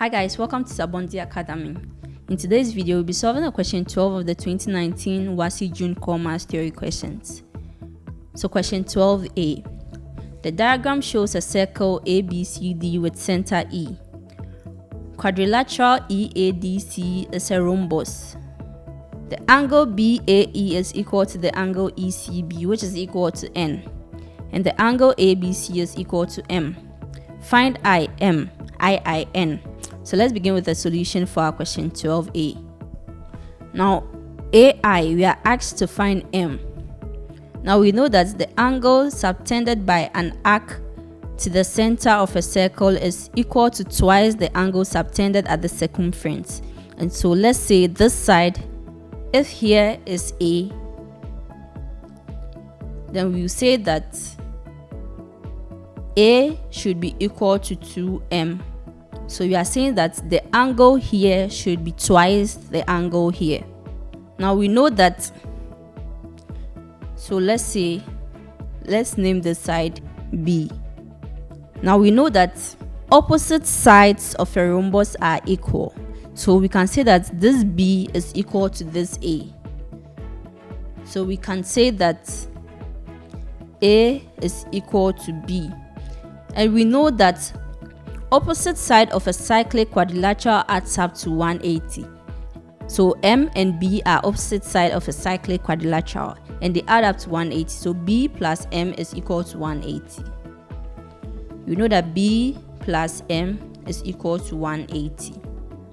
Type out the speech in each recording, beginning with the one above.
Hi guys, welcome to Sabondi Academy. In today's video, we'll be solving the question 12 of the 2019 WASSCE June core maths theory questions. So question 12a. The diagram shows a circle ABCD with center E. Quadrilateral EADC is a rhombus. The angle BAE is equal to the angle ECB, which is equal to N. And the angle ABC is equal to M. Find IM, IIN. So let's begin with the solution for our question 12a. Now, AI, we are asked to find M. Now we know that the angle subtended by an arc to the center of a circle is equal to twice the angle subtended at the circumference. And so let's say this side, if here is A, then we will say that A should be equal to 2M. So we are saying that the angle here should be twice the angle here. Now we know that, so let's name this side B. Now we know that opposite sides of a rhombus are equal. So we can say that this B is equal to this A. So we can say that A is equal to B. And we know that opposite side of a cyclic quadrilateral adds up to 180. So M and B are opposite side of a cyclic quadrilateral and they add up to 180. So B plus M is equal to 180. We know that B plus M is equal to 180.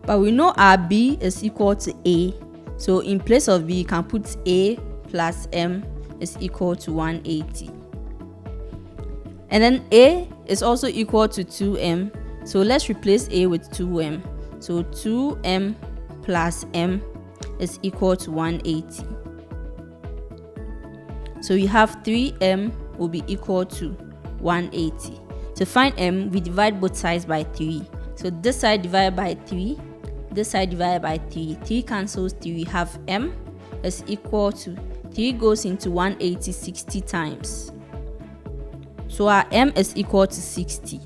But we know our B is equal to A. So in place of B, you can put A plus M is equal to 180. And then A is also equal to 2M. So let's replace A with 2M. So 2M plus M is equal to 180. So we have 3M will be equal to 180. To find M, we divide both sides by 3. So this side divided by 3, this side divided by 3. 3 cancels 3. We have M is equal to 3 goes into 180 60 times. So our M is equal to 60.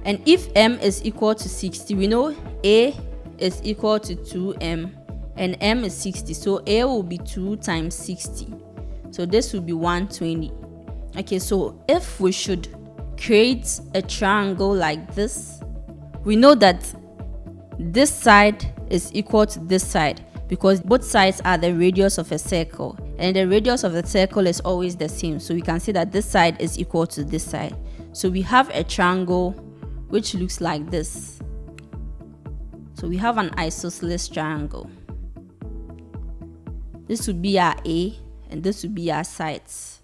And if M is equal to 60, we know A is equal to 2M and M is 60. So A will be 2 times 60. So this will be 120. Okay, so if we should create a triangle like this, we know that this side is equal to this side because both sides are the radius of a circle. And the radius of the circle is always the same. So we can say that this side is equal to this side. So we have a triangle which looks like this. So we have an isosceles triangle. This would be our A and this would be our sides.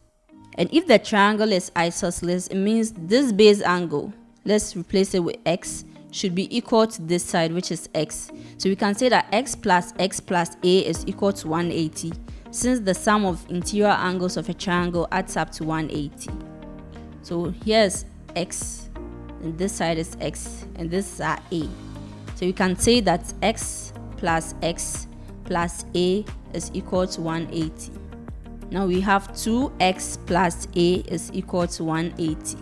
And if the triangle is isosceles, it means this base angle, let's replace it with X, should be equal to this side, which is X. So we can say that X plus A is equal to 180, since the sum of interior angles of a triangle adds up to 180. So here's X, and this side is X, and this is our A. So we can say that X plus A is equal to 180. Now we have 2X plus A is equal to 180.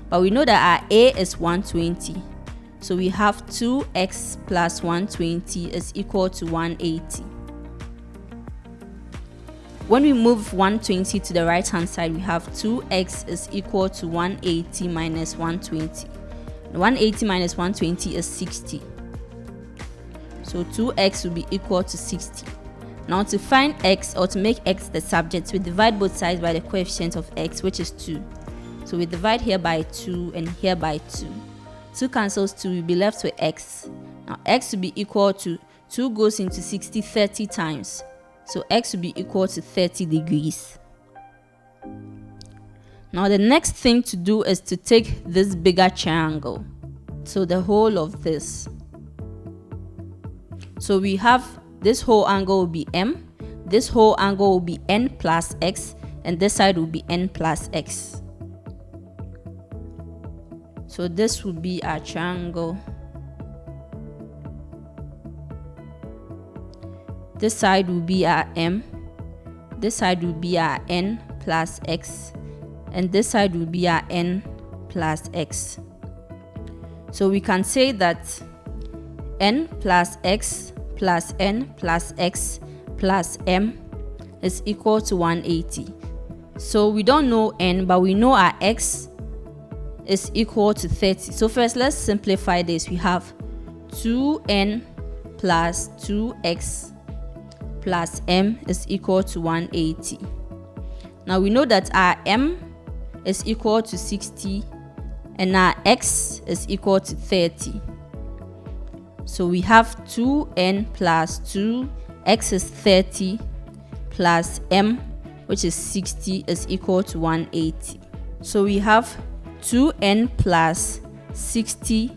But we know that our A is 120. So we have 2X plus 120 is equal to 180. When we move 120 to the right hand side, we have 2x is equal to 180 minus 120. 180 minus 120 is 60. So 2x will be equal to 60. Now to find x, or to make x the subject, we divide both sides by the coefficient of x, which is 2. So we divide here by 2 and here by 2. 2 cancels 2, we'll be left with x. Now x will be equal to 2 goes into 60 30 times. So x will be equal to 30 degrees. Now the next thing to do is to take this bigger triangle. So the whole of this. So we have this whole angle will be M. This whole angle will be N plus X. And this side will be N plus X. So this will be our triangle. This side will be our M, this side will be our N plus X, and this side will be our N plus X. So we can say that n plus x plus n plus x plus m is equal to 180. So we don't know n, but we know our x is equal to 30. So first, let's simplify this. We have 2n plus 2x plus m is equal to 180. Now we know that our m is equal to 60 and our x is equal to 30. So we have 2n plus 2, x is 30, plus m, which is 60, is equal to 180. So we have 2n plus 60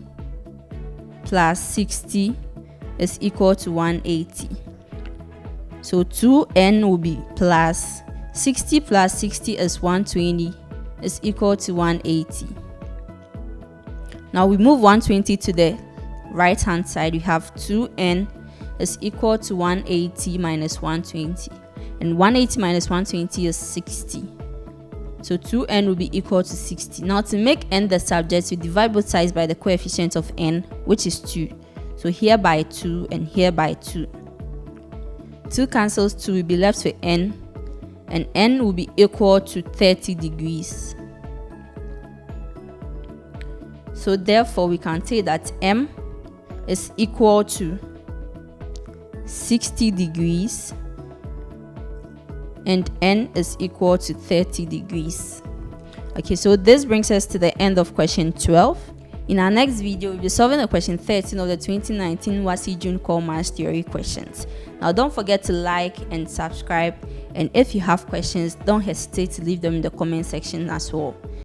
plus 60 is equal to 180. So 2n will be plus 60 plus 60 is 120, is equal to 180. Now we move 120 to the right hand side. We have 2n is equal to 180 minus 120, and 180 minus 120 is 60. So 2n will be equal to 60. Now to make n the subject, we divide both sides by the coefficient of n, which is 2. So here by 2 and here by 2. 2 cancels 2, will be left with n, and n will be equal to 30 degrees. So therefore we can say that m is equal to 60 degrees and n is equal to 30 degrees. Okay, so this brings us to the end of question 12. In our next video, we'll be solving the question 13 of the 2019 WASSCE June core maths theory questions. Now don't forget to like and subscribe, and if you have questions, don't hesitate to leave them in the comment section as well.